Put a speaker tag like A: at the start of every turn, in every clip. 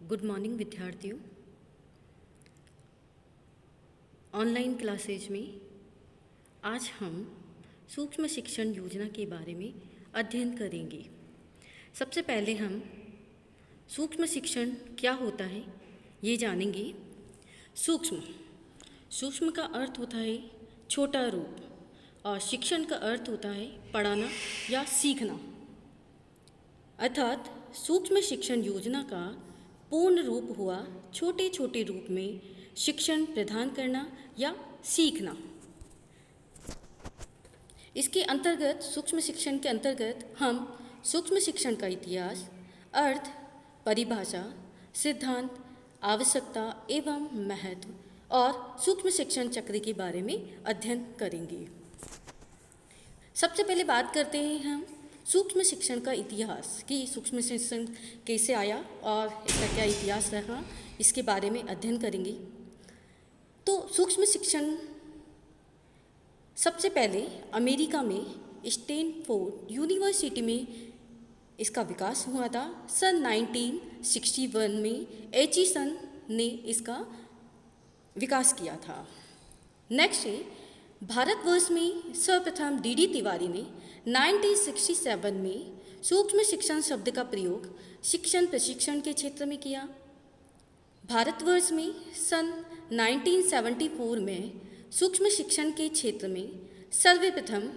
A: Good morning विद्यार्थियों। Online classes में आज हम सूक्ष्म शिक्षण योजना के बारे में अध्ययन करेंगे। सबसे पहले हम सूक्ष्म शिक्षण क्या होता है ये जानेंगे। सूक्ष्म सूक्ष्म का अर्थ होता है छोटा रूप और शिक्षण का अर्थ होता है पढ़ाना या सीखना। अर्थात सूक्ष्म शिक्षण योजना का पूर्ण रूप हुआ छोटे छोटे रूप में शिक्षण प्रदान करना या सीखना। इसके अंतर्गत सूक्ष्म शिक्षण के अंतर्गत हम सूक्ष्म शिक्षण का इतिहास, अर्थ, परिभाषा, सिद्धांत, आवश्यकता एवं महत्व और सूक्ष्म शिक्षण चक्र के बारे में अध्ययन करेंगे। सबसे पहले बात करते हैं हम सूक्ष्म शिक्षण का इतिहास कि सूक्ष्म शिक्षण कैसे आया और इसका क्या इतिहास रहा, इसके बारे में अध्ययन करेंगे। तो सूक्ष्म शिक्षण सबसे पहले अमेरिका में स्टैनफोर्ड यूनिवर्सिटी में इसका विकास हुआ था। सन 1961 में एचिसन ने इसका विकास किया था। नेक्स्ट है भारतवर्ष में सर्वप्रथम डी तिवारी ने 1967 में सूक्ष्म शिक्षण शब्द का प्रयोग शिक्षण प्रशिक्षण के क्षेत्र में किया। भारतवर्ष में सन 1974 में सूक्ष्म शिक्षण के क्षेत्र में सर्वप्रथम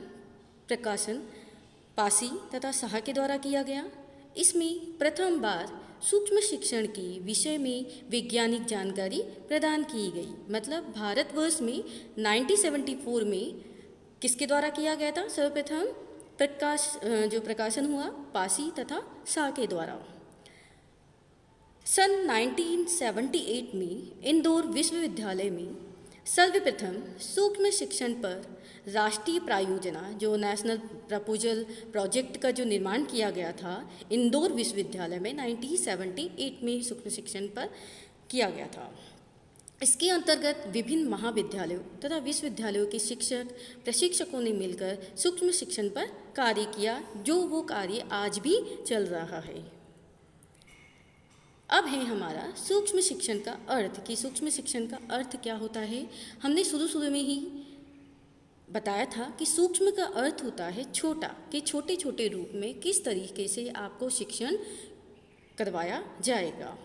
A: प्रकाशन पासी तथा साहा के द्वारा किया गया। इसमें प्रथम बार सूक्ष्म शिक्षण के विषय में वैज्ञानिक जानकारी प्रदान की गई। मतलब भारतवर्ष में 1974 में किसके द्वारा किया गया था? सर्वप्रथम प्रकाशन हुआ पासी तथा शाह के द्वारा। सन 1978 में इंदौर विश्वविद्यालय में सर्वप्रथम सूक्ष्म शिक्षण पर राष्ट्रीय प्रायोजना जो नेशनल प्रपोजल प्रोजेक्ट का जो निर्माण किया गया था इंदौर विश्वविद्यालय में 1978 में सूक्ष्म शिक्षण पर किया गया था। इसके अंतर्गत विभिन्न महाविद्यालयों तथा विश्वविद्यालयों के शिक्षक प्रशिक्षकों ने मिलकर सूक्ष्म शिक्षण पर कार्य किया, जो वो कार्य आज भी चल रहा है। अब है हमारा सूक्ष्म शिक्षण का अर्थ कि सूक्ष्म शिक्षण का अर्थ क्या होता है। हमने शुरू में ही बताया था कि सूक्ष्म का अर्थ होता है छोटा, कि छोटे छोटे रूप में किस तरीके से आपको शिक्षण करवाया जाएगा।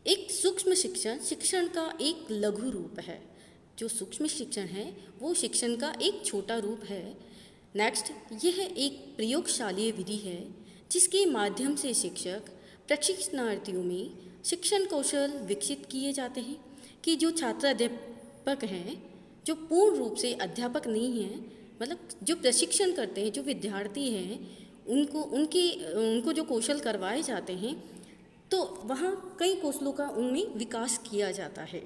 A: एक सूक्ष्म शिक्षण का एक लघु रूप है। जो सूक्ष्म शिक्षण है वो शिक्षण का एक छोटा रूप है। नेक्स्ट, यह एक प्रयोगशालीय विधि है जिसके माध्यम से शिक्षक प्रशिक्षणार्थियों में शिक्षण कौशल विकसित किए जाते हैं कि जो छात्र अध्यापक हैं, जो पूर्ण रूप से अध्यापक नहीं हैं, मतलब जो प्रशिक्षण करते हैं, जो विद्यार्थी हैं, उनको जो कौशल करवाए जाते हैं, तो वहाँ कई कौशलों का उनमें विकास किया जाता है।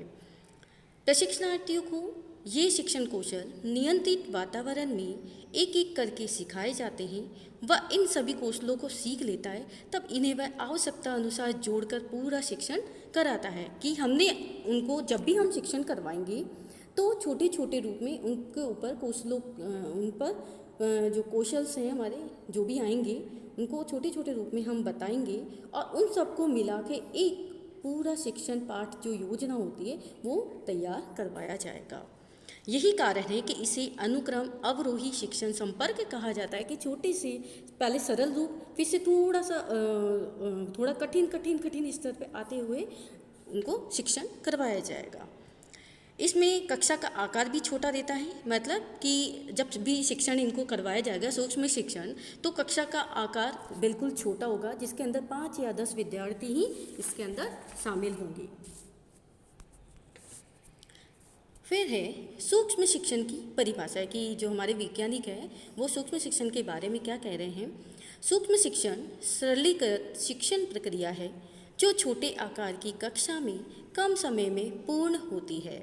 A: प्रशिक्षणार्थियों को ये शिक्षण कौशल नियंत्रित वातावरण में एक एक करके सिखाए जाते हैं। वह इन सभी कौशलों को सीख लेता है, तब इन्हें वह आवश्यकता अनुसार जोड़कर पूरा शिक्षण कराता है। कि हमने उनको जब भी हम शिक्षण करवाएंगे तो छोटे छोटे रूप में उनके ऊपर उन पर जो कौशल्स हैं हमारे जो भी आएंगे उनको छोटे छोटे रूप में हम बताएंगे और उन सबको मिला के एक पूरा शिक्षण पाठ जो योजना होती है वो तैयार करवाया जाएगा। यही कारण है कि इसे अनुक्रम अवरोही शिक्षण संपर्क कहा जाता है कि छोटे से पहले सरल रूप, फिर से थोड़ा कठिन स्तर पे आते हुए उनको शिक्षण करवाया जाएगा। इसमें कक्षा का आकार भी छोटा रहता है। मतलब कि जब भी शिक्षण इनको करवाया जाएगा सूक्ष्म शिक्षण, तो कक्षा का आकार बिल्कुल छोटा होगा, जिसके अंदर 5 या 10 विद्यार्थी ही इसके अंदर शामिल होंगे। फिर है सूक्ष्म शिक्षण की परिभाषा कि जो हमारे वैज्ञानिक हैं वो सूक्ष्म शिक्षण के बारे में क्या कह रहे हैं। सूक्ष्म शिक्षण सरलीकृत शिक्षण प्रक्रिया है जो छोटे आकार की कक्षा में कम समय में पूर्ण होती है।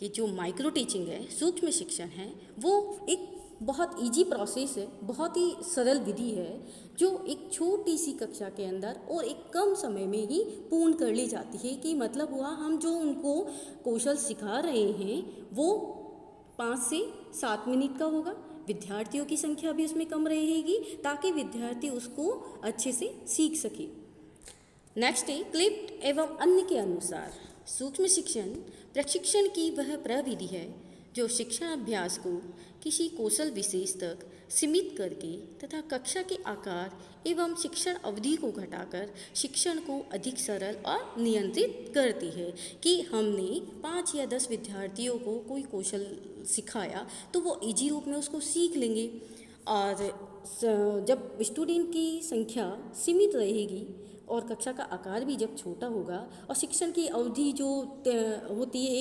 A: कि जो माइक्रो टीचिंग है, सूक्ष्म शिक्षण है, वो एक बहुत इजी प्रोसेस है, बहुत ही सरल विधि है जो एक छोटी सी कक्षा के अंदर और एक कम समय में ही पूर्ण कर ली जाती है। कि मतलब हुआ हम जो उनको कौशल सिखा रहे हैं वो 5 से 7 मिनट का होगा, विद्यार्थियों की संख्या भी उसमें कम रहेगी ताकि विद्यार्थी उसको अच्छे से सीख सके। नेक्स्ट है क्लिप्त एवं अन्य के अनुसार। सूक्ष्म शिक्षण प्रशिक्षण की वह प्रविधि है जो शिक्षण अभ्यास को किसी कौशल विशेष तक सीमित करके तथा कक्षा के आकार एवं शिक्षण अवधि को घटाकर शिक्षण को अधिक सरल और नियंत्रित करती है। कि हमने 5 या 10 विद्यार्थियों को कोई कौशल सिखाया तो वो इजी रूप में उसको सीख लेंगे, और जब स्टूडेंट की संख्या सीमित रहेगी और कक्षा का आकार भी जब छोटा होगा और शिक्षण की अवधि जो होती है,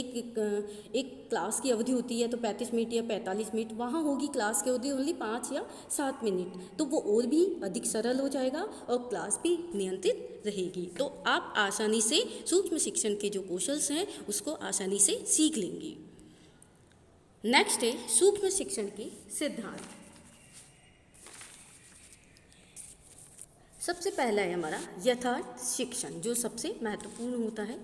A: एक क्लास की अवधि होती है तो 35 मिनट या 45 मिनट, वहाँ होगी क्लास की अवधि ओनली 5 या 7 मिनट, तो वो और भी अधिक सरल हो जाएगा और क्लास भी नियंत्रित रहेगी। तो आप आसानी से सूक्ष्म शिक्षण के जो कौशल्स हैं उसको आसानी से सीख लेंगे। नेक्स्ट है सूक्ष्म शिक्षण के सिद्धांत। सबसे पहला है हमारा यथार्थ शिक्षण, जो सबसे महत्वपूर्ण होता है।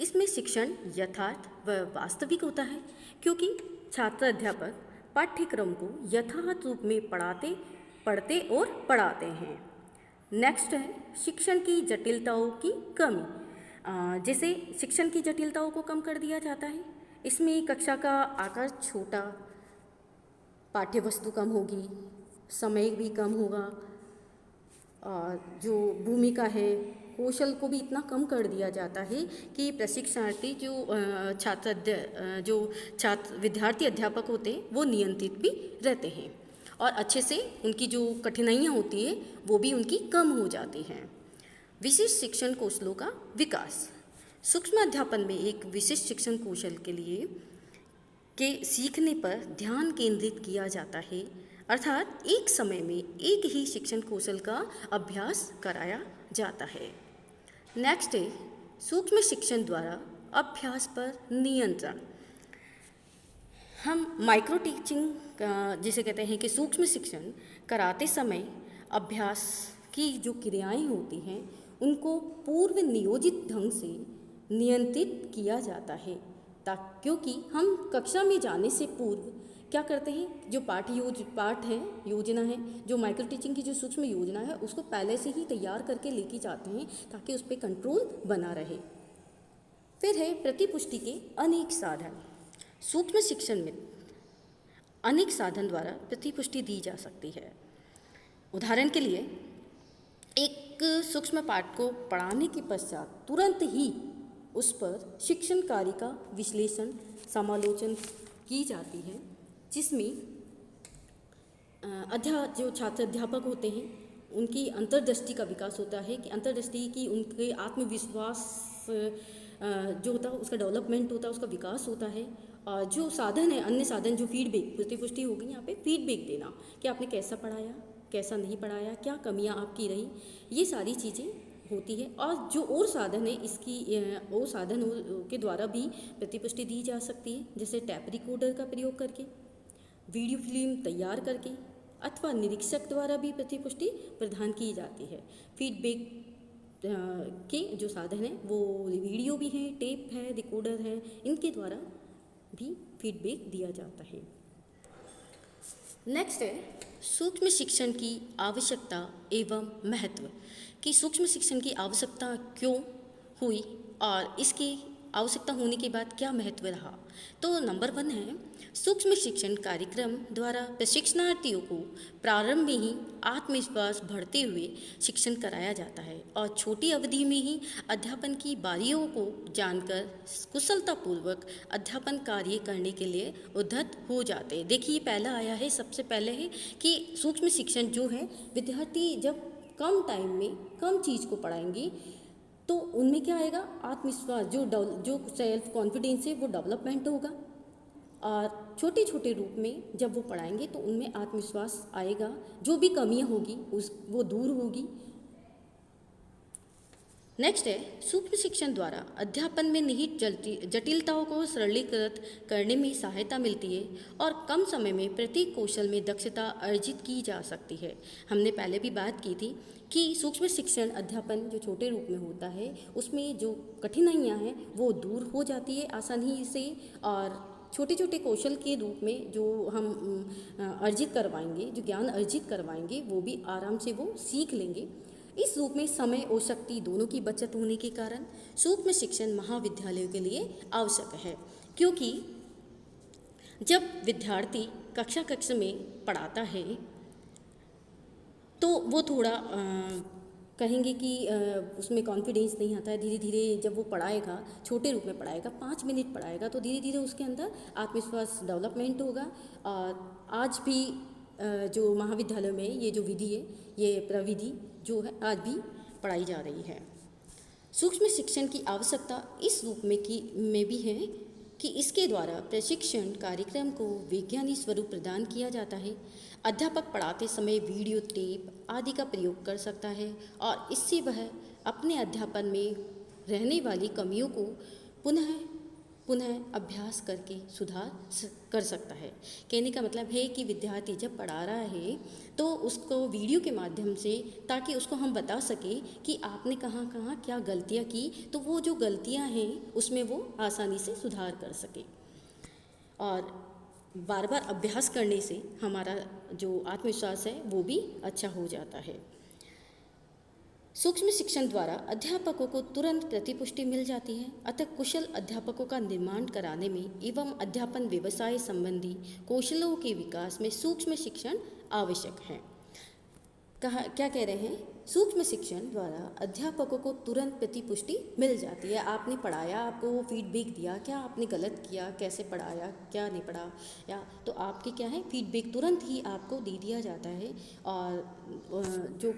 A: इसमें शिक्षण यथार्थ व वास्तविक होता है क्योंकि छात्र अध्यापक पाठ्यक्रम को यथार्थ रूप में पढ़ते और पढ़ाते हैं। नेक्स्ट है शिक्षण की जटिलताओं की कमी। जैसे शिक्षण की जटिलताओं को कम कर दिया जाता है। इसमें कक्षा का आकार छोटा, पाठ्य वस्तु कम होगी, समय भी कम होगा, और जो भूमिका है कौशल को भी इतना कम कर दिया जाता है कि प्रशिक्षणार्थी जो छात्र विद्यार्थी अध्यापक होते हैं वो नियंत्रित भी रहते हैं और अच्छे से उनकी जो कठिनाइयाँ होती है वो भी उनकी कम हो जाती हैं। विशिष्ट शिक्षण कौशलों का विकास। सूक्ष्म अध्यापन में एक विशिष्ट शिक्षण कौशल के सीखने पर ध्यान केंद्रित किया जाता है, अर्थात एक समय में एक ही शिक्षण कौशल का अभ्यास कराया जाता है। नेक्स्ट है सूक्ष्म शिक्षण द्वारा अभ्यास पर नियंत्रण। हम माइक्रो टीचिंग जिसे कहते हैं कि सूक्ष्म शिक्षण कराते समय अभ्यास की जो क्रियाएं होती हैं उनको पूर्व नियोजित ढंग से नियंत्रित किया जाता है, क्योंकि हम कक्षा में जाने से पूर्व क्या करते हैं, जो योजना है, जो माइक्रो टीचिंग की जो सूक्ष्म योजना है उसको पहले से ही तैयार करके लेके जाते हैं ताकि उस पर कंट्रोल बना रहे। फिर है प्रतिपुष्टि के अनेक साधन। सूक्ष्म शिक्षण में अनेक साधन द्वारा प्रतिपुष्टि दी जा सकती है। उदाहरण के लिए एक सूक्ष्म पाठ को पढ़ाने के पश्चात तुरंत ही उस पर शिक्षण कार्य का विश्लेषण समालोचन की जाती है, जिसमें जो छात्र अध्यापक होते हैं उनकी अंतर्दृष्टि का विकास होता है कि अंतर्दृष्टि की उनके आत्मविश्वास जो होता है उसका डेवलपमेंट होता है, उसका विकास होता है। और जो साधन है, अन्य साधन जो फीडबैक, प्रतिपुष्टि होगी यहाँ पे फीडबैक देना कि आपने कैसा पढ़ाया, कैसा नहीं पढ़ाया, क्या कमियाँ आपकी रही, ये सारी चीज़ें होती है। और जो और साधन है इसकी और साधन के द्वारा भी प्रतिपुष्टि दी जा सकती है, जैसे टैप रिकॉर्डर का प्रयोग करके, वीडियो फिल्म तैयार करके, अथवा निरीक्षक द्वारा भी प्रतिपुष्टि प्रदान की जाती है। फीडबैक के जो साधन हैं वो वीडियो भी हैं, टेप है, रिकॉर्डर है, इनके द्वारा भी फीडबैक दिया जाता है। नेक्स्ट है सूक्ष्म शिक्षण की आवश्यकता एवं महत्व। कि सूक्ष्म शिक्षण की आवश्यकता क्यों हुई और इसकी आवश्यकता होने के बाद क्या महत्व रहा। तो नंबर 1 है सूक्ष्म शिक्षण कार्यक्रम द्वारा प्रशिक्षणार्थियों को प्रारंभ में ही आत्मविश्वास बढ़ते हुए शिक्षण कराया जाता है और छोटी अवधि में ही अध्यापन की बारियों को जानकर कुशलतापूर्वक अध्यापन कार्य करने के लिए उद्धत हो जाते हैं। देखिए पहला आया है, सबसे पहले है कि सूक्ष्म शिक्षण जो है विद्यार्थी जब कम टाइम में कम चीज़ को पढ़ाएंगे तो उनमें क्या आएगा, आत्मविश्वास, जो सेल्फ कॉन्फिडेंस है वो डेवलपमेंट होगा। और छोटे छोटे रूप में जब वो पढ़ाएंगे तो उनमें आत्मविश्वास आएगा, जो भी कमियां होगी वो दूर होगी। नेक्स्ट है सूक्ष्म शिक्षण द्वारा अध्यापन में निहित जटिलताओं को सरलीकृत करने में सहायता मिलती है और कम समय में प्रत्येक कौशल में दक्षता अर्जित की जा सकती है। हमने पहले भी बात की थी कि सूक्ष्म शिक्षण अध्यापन जो छोटे रूप में होता है उसमें जो कठिनाइयाँ हैं वो दूर हो जाती है आसानी से, और छोटे छोटे कौशल के रूप में जो हम अर्जित करवाएंगे, जो ज्ञान अर्जित करवाएंगे, वो भी आराम से वो सीख लेंगे। इस रूप में समय और शक्ति दोनों की बचत होने के कारण सूक्ष्म शिक्षण महाविद्यालयों के लिए आवश्यक है, क्योंकि जब विद्यार्थी कक्षा में पढ़ाता है तो वो थोड़ा कहेंगे कि उसमें कॉन्फिडेंस नहीं आता है। धीरे धीरे जब वो पढ़ाएगा, छोटे रूप में पढ़ाएगा, 5 मिनट पढ़ाएगा, तो धीरे धीरे उसके अंदर आत्मविश्वास डेवलपमेंट होगा। और आज भी जो महाविद्यालय में ये जो विधि है, ये प्रविधि जो है आज भी पढ़ाई जा रही है। सूक्ष्म शिक्षण की आवश्यकता इस रूप में भी है कि इसके द्वारा प्रशिक्षण कार्यक्रम को वैज्ञानिक स्वरूप प्रदान किया जाता है। अध्यापक पढ़ाते समय वीडियो टेप आदि का प्रयोग कर सकता है और इससे वह अपने अध्यापन में रहने वाली कमियों को पुनः अभ्यास करके सुधार कर सकता है। कहने का मतलब है कि विद्यार्थी जब पढ़ा रहा है तो उसको वीडियो के माध्यम से, ताकि उसको हम बता सकें कि आपने कहाँ कहाँ क्या गलतियाँ की, तो वो जो गलतियाँ हैं उसमें वो आसानी से सुधार कर सके। और बार बार अभ्यास करने से हमारा जो आत्मविश्वास है वो भी अच्छा हो जाता है। सूक्ष्म शिक्षण द्वारा अध्यापकों को तुरंत प्रतिपुष्टि मिल जाती है, अतः कुशल अध्यापकों का निर्माण कराने में एवं अध्यापन व्यवसाय संबंधी कौशलों के विकास में सूक्ष्म शिक्षण आवश्यक है। क्या कह रहे हैं? सूक्ष्म शिक्षण द्वारा अध्यापकों को तुरंत प्रतिपुष्टि मिल जाती है। आपने पढ़ाया, आपको वो फीडबैक दिया, क्या आपने गलत किया, कैसे पढ़ाया, क्या नहीं पढ़ाया, तो आपके क्या है फीडबैक तुरंत ही आपको दे दिया जाता है। और जो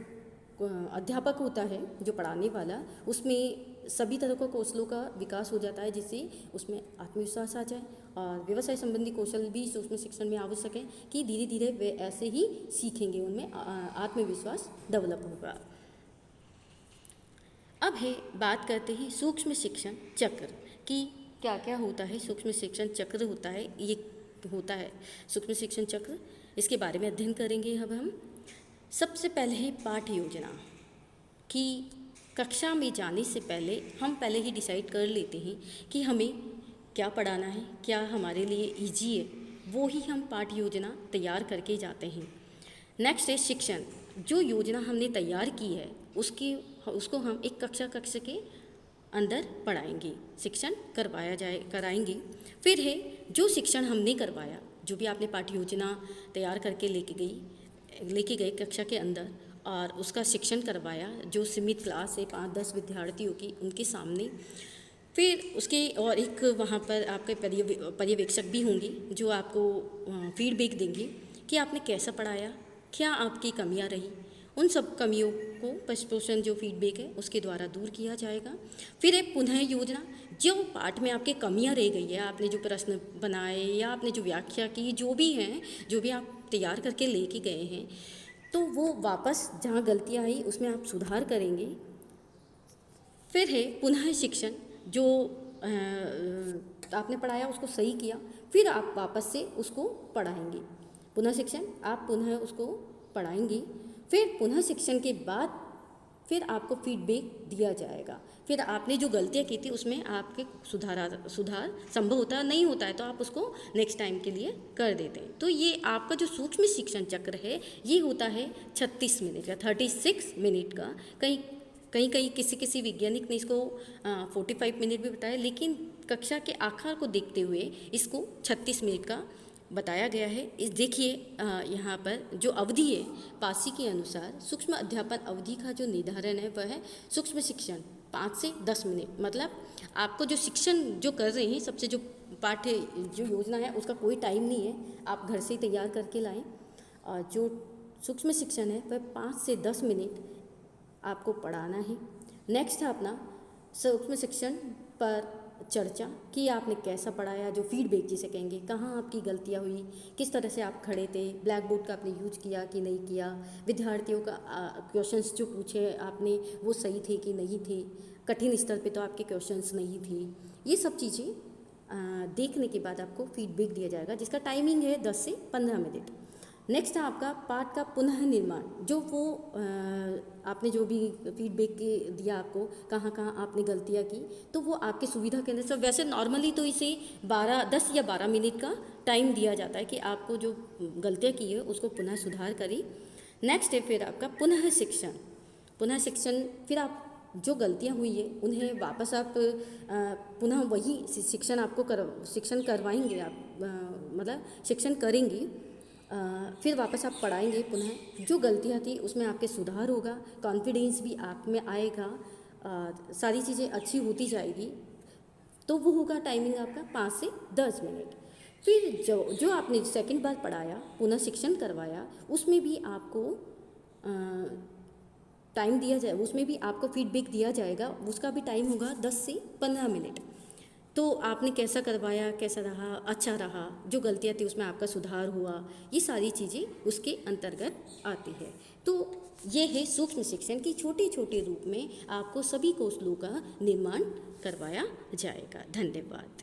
A: अध्यापक होता है, जो पढ़ाने वाला, उसमें सभी तरह के कौशलों का विकास हो जाता है, जिससे उसमें आत्मविश्वास आ जाए। और व्यवसाय संबंधी कौशल भी सूक्ष्म शिक्षण में आवश्यक है कि धीरे धीरे वे ऐसे ही सीखेंगे, उनमें आत्मविश्वास डेवलप होगा। अब बात करते हैं सूक्ष्म शिक्षण चक्र की क्या क्या होता है। सूक्ष्म शिक्षण चक्र होता है, ये होता है सूक्ष्म शिक्षण चक्र, इसके बारे में अध्ययन करेंगे। अब हम सबसे पहले है पाठ्य योजना, कि कक्षा में जाने से पहले हम पहले ही डिसाइड कर लेते हैं कि हमें क्या पढ़ाना है, क्या हमारे लिए इजी है, वो ही हम पाठ्य योजना तैयार करके जाते हैं। नेक्स्ट है शिक्षण, जो योजना हमने तैयार की है उसको हम एक कक्षा के अंदर पढ़ाएंगे, शिक्षण कराएंगे। फिर है जो शिक्षण हमने करवाया, जो भी आपने पाठ्य योजना तैयार करके लेके गए कक्षा के अंदर और उसका शिक्षण करवाया, जो सीमित क्लास है 5-10 विद्यार्थियों की, उनके सामने। फिर उसके और एक वहाँ पर आपके पर्यवेक्षक भी होंगे जो आपको फीडबैक देंगे कि आपने कैसा पढ़ाया, क्या आपकी कमियाँ रही। उन सब कमियों को पश्चिम जो फीडबैक है उसके द्वारा दूर किया जाएगा। फिर एक पुनः योजना, जो पाठ में आपके कमियां रह गई है, आपने जो प्रश्न बनाए या आपने जो व्याख्या की, जो भी आप तैयार करके लेके गए हैं, तो वो वापस जहाँ गलतियाँ आई उसमें आप सुधार करेंगे। फिर है पुनः शिक्षण, जो आपने पढ़ाया उसको सही किया, फिर आप वापस से उसको पढ़ाएंगे। पुनः शिक्षण, आप पुनः उसको पढ़ाएंगे। फिर पुनः शिक्षण के बाद फिर आपको फीडबैक दिया जाएगा। फिर आपने जो गलतियाँ की थी उसमें आपके सुधार संभव होता नहीं होता है तो आप उसको नेक्स्ट टाइम के लिए कर देते हैं। तो ये आपका जो सूक्ष्म शिक्षण चक्र है ये होता है 36 मिनट का, 36 मिनट का। कहीं किसी वैज्ञानिक ने इसको 45 मिनट भी बताया, लेकिन कक्षा के आकार को देखते हुए इसको 36 मिनट का बताया गया है। इस देखिए यहाँ पर जो अवधि है पासी के अनुसार सूक्ष्म अध्यापन अवधि का जो निर्धारण है वह है सूक्ष्म शिक्षण 5 से 10 मिनट। मतलब आपको जो शिक्षण जो कर रहे हैं, सबसे जो पाठ्य जो योजना है उसका कोई टाइम नहीं है, आप घर से ही तैयार करके लाएं। और जो सूक्ष्म शिक्षण है वह 5 से 10 मिनट आपको पढ़ाना है। नेक्स्ट है अपना सूक्ष्म शिक्षण पर चर्चा कि आपने कैसा पढ़ाया, जो फीडबैक जिसे कहेंगे, कहाँ आपकी गलतियाँ हुई, किस तरह से आप खड़े थे, ब्लैक बोर्ड का आपने यूज किया कि नहीं किया, विद्यार्थियों का क्वेश्चंस जो पूछे आपने वो सही थे कि नहीं थे, कठिन स्तर पे तो आपके क्वेश्चंस नहीं थे। ये सब चीज़ें देखने के बाद आपको फीडबैक दिया जाएगा, जिसका टाइमिंग है 10 से 15 मिनट। नेक्स्ट है आपका पाठ का पुनः निर्माण, जो वो आपने जो भी फीडबैक दिया आपको, कहाँ कहाँ आपने गलतियाँ की, तो वो आपकी सुविधा के अनुसार, वैसे नॉर्मली तो इसे 10 या 12 मिनट का टाइम दिया जाता है कि आपको जो गलतियाँ की है उसको पुनः सुधार करें। नेक्स्ट है फिर आपका पुनः शिक्षण। पुनः शिक्षण, फिर आप जो गलतियाँ हुई है उन्हें वापस आप पुनः वही शिक्षण करवाएंगे आप, मतलब शिक्षण करेंगे, फिर वापस आप पढ़ाएंगे पुनः। जो गलतियाँ थी उसमें आपके सुधार होगा, कॉन्फिडेंस भी आप में आएगा, सारी चीज़ें अच्छी होती जाएगी। तो वो होगा टाइमिंग आपका 5 से 10 मिनट। फिर जो आपने सेकंड बार पढ़ाया, पुनः शिक्षण करवाया, उसमें भी आपको टाइम दिया जाए, उसमें भी आपको फीडबैक दिया जाएगा, उसका भी टाइम होगा 10 से 15 मिनट। तो आपने कैसा करवाया, कैसा रहा, अच्छा रहा, जो गलतियाँ थी उसमें आपका सुधार हुआ, ये सारी चीज़ें उसके अंतर्गत आती है। तो ये है सूक्ष्म शिक्षण की छोटे छोटे रूप में आपको सभी कौशलों का निर्माण करवाया जाएगा। धन्यवाद।